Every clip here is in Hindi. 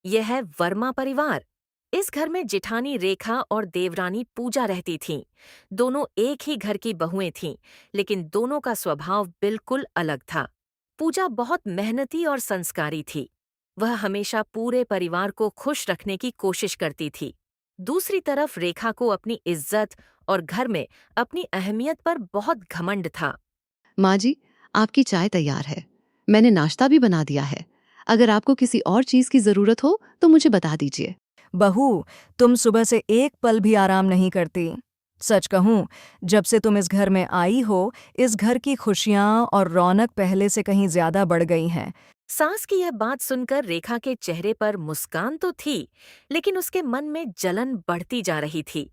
यह है वर्मा परिवार। इस घर में जेठानी रेखा और देवरानी पूजा रहती थीं। दोनों एक ही घर की बहुएं थीं, लेकिन दोनों का स्वभाव बिल्कुल अलग था। पूजा बहुत मेहनती और संस्कारी थी। वह हमेशा पूरे परिवार को खुश रखने की कोशिश करती थी। दूसरी तरफ रेखा को अपनी इज्जत और घर में अपनी अहमियत पर बहुत घमंड था। माँ जी, आपकी चाय तैयार है। मैंने नाश्ता भी बना दिया है। अगर आपको किसी और चीज की जरूरत हो तो मुझे बता दीजिए। बहू, तुम सुबह से एक पल भी आराम नहीं करती। सच कहूं, जब से तुम इस घर में आई हो, इस घर की खुशियां और रौनक पहले से कहीं ज्यादा बढ़ गई हैं। सास की यह बात सुनकर रेखा के चेहरे पर मुस्कान तो थी, लेकिन उसके मन में जलन बढ़ती जा रही थी।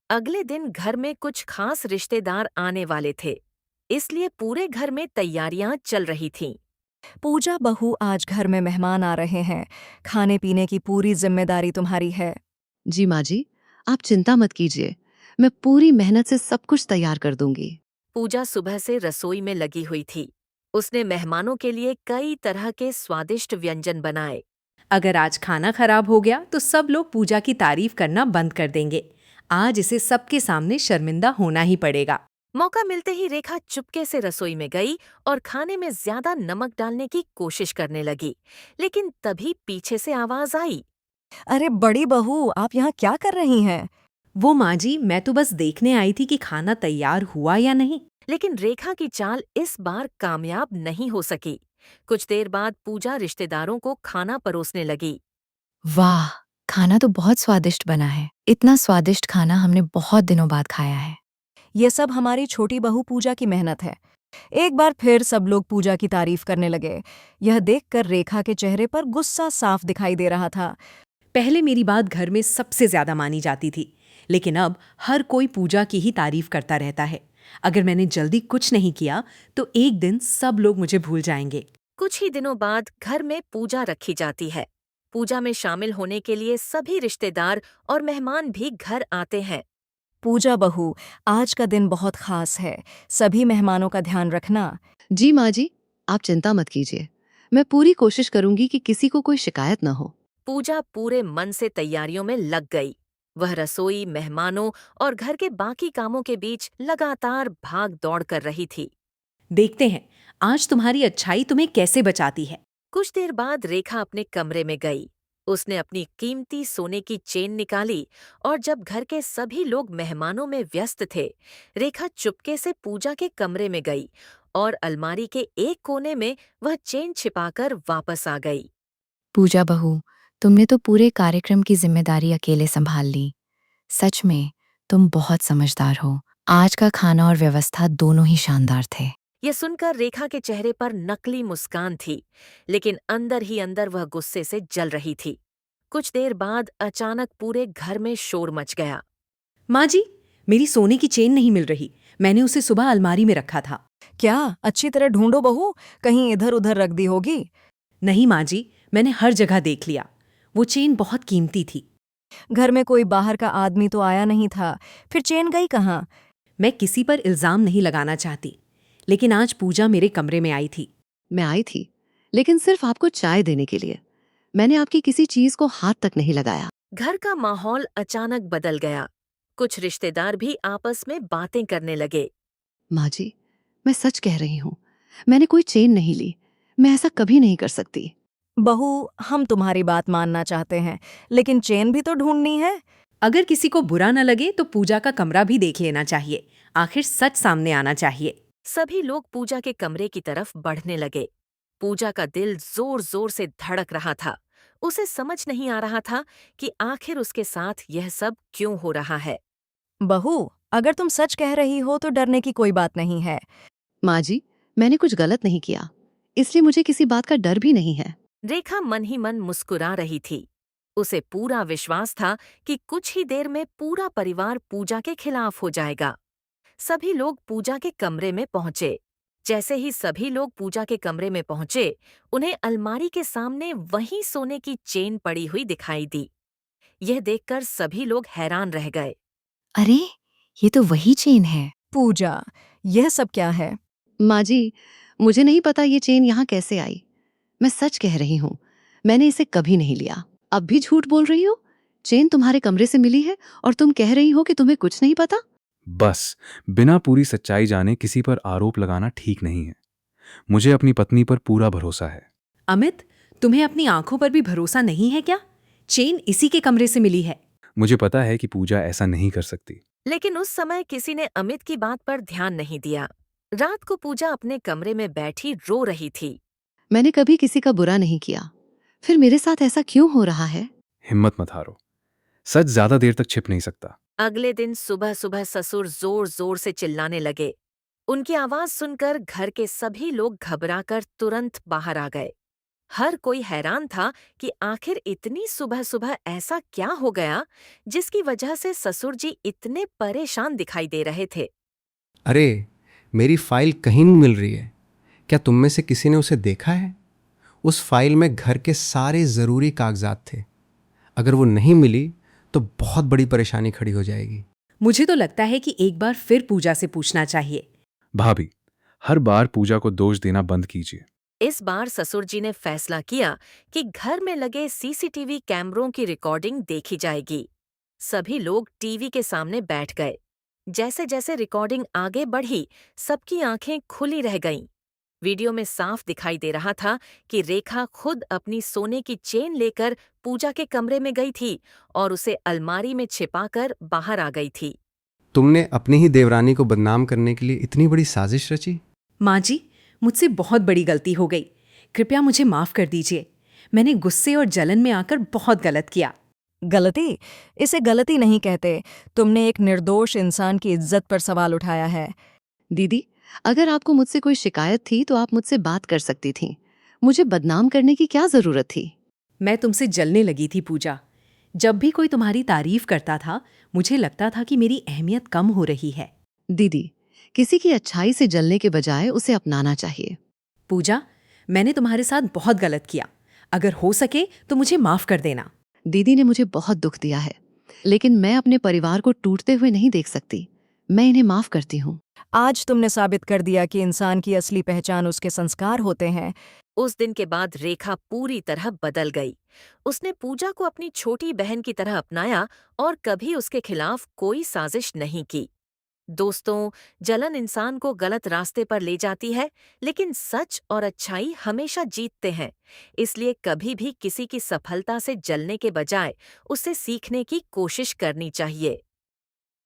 अगले दिन घर में कुछ खास रिश्तेदार आने वाले थे, इसलिए पूरे घर में तैयारियां चल रही थीं। पूजा बहू, आज घर में मेहमान आ रहे हैं। खाने पीने की पूरी जिम्मेदारी तुम्हारी है। जी माँ जी, आप चिंता मत कीजिए। मैं पूरी मेहनत से सब कुछ तैयार कर दूंगी। पूजा सुबह से रसोई में लगी हुई थी। उसने मेहमानों के लिए कई तरह के स्वादिष्ट व्यंजन बनाए। अगर आज खाना खराब हो गया तो सब लोग पूजा की तारीफ करना बंद कर देंगे। आज इसे सबके सामने शर्मिंदा होना ही पड़ेगा। मौका मिलते ही रेखा चुपके से रसोई में गई और खाने में ज्यादा नमक डालने की कोशिश करने लगी, लेकिन तभी पीछे से आवाज आई। अरे बड़ी बहू, आप यहाँ क्या कर रही हैं? वो माँ जी, मैं तो बस देखने आई थी कि खाना तैयार हुआ या नहीं। लेकिन रेखा की चाल इस बार कामयाब नहीं हो सकी। कुछ देर बाद पूजा रिश्तेदारों को खाना परोसने लगी। वाह! खाना तो बहुत स्वादिष्ट बना है। इतना स्वादिष्ट खाना हमने बहुत दिनों बाद खाया है। ये सब हमारी छोटी बहू पूजा की मेहनत है। एक बार फिर सब लोग पूजा की तारीफ करने लगे। यह देखकर रेखा के चेहरे पर गुस्सा साफ दिखाई दे रहा था। पहले मेरी बात घर में सबसे ज्यादा मानी जाती थी, लेकिन अब हर कोई पूजा की ही तारीफ करता रहता है। अगर मैंने जल्दी कुछ नहीं किया तो एक दिन सब लोग मुझे भूल जाएंगे। कुछ ही दिनों बाद घर में पूजा रखी जाती है। पूजा में शामिल होने के लिए सभी रिश्तेदार और मेहमान भी घर आते हैं। पूजा बहू, आज का दिन बहुत खास है। सभी मेहमानों का ध्यान रखना। जी माँ जी, आप चिंता मत कीजिए। मैं पूरी कोशिश करूंगी कि किसी को कोई शिकायत न हो। पूजा पूरे मन से तैयारियों में लग गई। वह रसोई, मेहमानों और घर के बाकी कामों के बीच लगातार भाग दौड़ कर रही थी। देखते हैं आज तुम्हारी अच्छाई तुम्हें कैसे बचाती है। कुछ देर बाद रेखा अपने कमरे में गई। उसने अपनी कीमती सोने की चेन निकाली और जब घर के सभी लोग मेहमानों में व्यस्त थे, रेखा चुपके से पूजा के कमरे में गई और अलमारी के एक कोने में वह चेन छिपाकर वापस आ गई। पूजा बहू, तुमने तो पूरे कार्यक्रम की जिम्मेदारी अकेले संभाल ली। सच में, तुम बहुत समझदार हो। आज का खाना और व्यवस्था दोनों ही शानदार थे। यह सुनकर रेखा के चेहरे पर नकली मुस्कान थी, लेकिन अंदर ही अंदर वह गुस्से से जल रही थी। कुछ देर बाद अचानक पूरे घर में शोर मच गया। माँ जी, मेरी सोने की चेन नहीं मिल रही। मैंने उसे सुबह अलमारी में रखा था। क्या? अच्छी तरह ढूंढो बहू, कहीं इधर उधर रख दी होगी। नहीं माँ जी, मैंने हर जगह देख लिया। वो चेन बहुत कीमती थी। घर में कोई बाहर का आदमी तो आया नहीं था, फिर चेन गई कहाँ? मैं किसी पर इल्जाम नहीं लगाना चाहती, लेकिन आज पूजा मेरे कमरे में आई थी। मैं आई थी, लेकिन सिर्फ आपको चाय देने के लिए। मैंने आपकी किसी चीज को हाथ तक नहीं लगाया। घर का माहौल अचानक बदल गया। कुछ रिश्तेदार भी आपस में बातें करने लगे। माँ जी, मैं सच कह रही हूँ। मैंने कोई चेन नहीं ली। मैं ऐसा कभी नहीं कर सकती। बहू, हम तुम्हारी बात मानना चाहते हैं, लेकिन चेन भी तो ढूंढनी है। अगर किसी को बुरा न लगे तो पूजा का कमरा भी देख लेना चाहिए। आखिर सच सामने आना चाहिए। सभी लोग पूजा के कमरे की तरफ बढ़ने लगे। पूजा का दिल जोर जोर से धड़क रहा था। उसे समझ नहीं आ रहा था कि आखिर उसके साथ यह सब क्यों हो रहा है। बहू, अगर तुम सच कह रही हो तो डरने की कोई बात नहीं है। माँ जी, मैंने कुछ गलत नहीं किया, इसलिए मुझे किसी बात का डर भी नहीं है। रेखा मन ही मन मुस्कुरा रही थी। उसे पूरा विश्वास था कि कुछ ही देर में पूरा परिवार पूजा के खिलाफ हो जाएगा। सभी लोग पूजा के कमरे में पहुंचे। जैसे ही सभी लोग पूजा के कमरे में पहुंचे, उन्हें अलमारी के सामने वही सोने की चेन पड़ी हुई दिखाई दी। यह देखकर सभी लोग हैरान रह गए। अरे, ये तो वही चेन है। पूजा, यह सब क्या है? माँ जी, मुझे नहीं पता ये चेन यहाँ कैसे आई। मैं सच कह रही हूँ, मैंने इसे कभी नहीं लिया। अब भी झूठ बोल रही हो? चेन तुम्हारे कमरे से मिली है और तुम कह रही हो कि तुम्हें कुछ नहीं पता? बस, बिना पूरी सच्चाई जाने किसी पर आरोप लगाना ठीक नहीं है। मुझे अपनी पत्नी पर पूरा भरोसा है। अमित, तुम्हें अपनी आंखों पर भी भरोसा नहीं है क्या? चेन इसी के कमरे से मिली है। मुझे पता है कि पूजा ऐसा नहीं कर सकती। लेकिन उस समय किसी ने अमित की बात पर ध्यान नहीं दिया। रात को पूजा अपने कमरे में बैठी रो रही थी। मैंने कभी किसी का बुरा नहीं किया, फिर मेरे साथ ऐसा क्यों हो रहा है? हिम्मत मत हारो। सच ज्यादा देर तक छिप नहीं सकता। अगले दिन सुबह सुबह ससुर जोर जोर से चिल्लाने लगे। उनकी आवाज सुनकर घर के सभी लोग घबराकर तुरंत बाहर आ गए। हर कोई हैरान था कि आखिर इतनी सुबह सुबह ऐसा क्या हो गया जिसकी वजह से ससुर जी इतने परेशान दिखाई दे रहे थे। अरे, मेरी फाइल कहीं नहीं मिल रही है। क्या तुम में से किसी ने उसे देखा है? उस फाइल में घर के सारे ज़रूरी कागजात थे। अगर वो नहीं मिली तो बहुत बड़ी परेशानी खड़ी हो जाएगी। मुझे तो लगता है कि एक बार फिर पूजा से पूछना चाहिए। भाभी, हर बार पूजा को दोष देना बंद कीजिए। इस बार ससुर जी ने फैसला किया कि घर में लगे सीसीटीवी कैमरों की रिकॉर्डिंग देखी जाएगी। सभी लोग टीवी के सामने बैठ गए। जैसे जैसे रिकॉर्डिंग आगे बढ़ी, सबकी आंखें खुली रह गईं। वीडियो में साफ दिखाई दे रहा था कि रेखा खुद अपनी सोने की चेन लेकर पूजा के कमरे में गई थी और उसे अलमारी में छिपाकर बाहर आ गई थी। तुमने अपनी ही देवरानी को बदनाम करने के लिए इतनी बड़ी साजिश रची? माँ जी, मुझसे बहुत बड़ी गलती हो गई। कृपया मुझे माफ कर दीजिए। मैंने गुस्से और जलन में आकर बहुत गलत किया। गलती? इसे गलती नहीं कहते। तुमने एक निर्दोष इंसान की इज्जत पर सवाल उठाया है। दीदी, अगर आपको मुझसे कोई शिकायत थी तो आप मुझसे बात कर सकती थीं। मुझे बदनाम करने की क्या जरूरत थी? मैं तुमसे जलने लगी थी पूजा। जब भी कोई तुम्हारी तारीफ करता था, मुझे लगता था कि मेरी अहमियत कम हो रही है। दीदी, किसी की अच्छाई से जलने के बजाय उसे अपनाना चाहिए। पूजा, मैंने तुम्हारे साथ बहुत गलत किया। अगर हो सके तो मुझे माफ कर देना। दीदी ने मुझे बहुत दुख दिया है, लेकिन मैं अपने परिवार को टूटते हुए नहीं देख सकती। मैं इन्हें माफ करती हूँ। आज तुमने साबित कर दिया कि इंसान की असली पहचान उसके संस्कार होते हैं। उस दिन के बाद रेखा पूरी तरह बदल गई। उसने पूजा को अपनी छोटी बहन की तरह अपनाया और कभी उसके खिलाफ कोई साजिश नहीं की। दोस्तों, जलन इंसान को गलत रास्ते पर ले जाती है, लेकिन सच और अच्छाई हमेशा जीतते हैं। इसलिए कभी भी किसी की सफलता से जलने के बजाय उससे सीखने की कोशिश करनी चाहिए।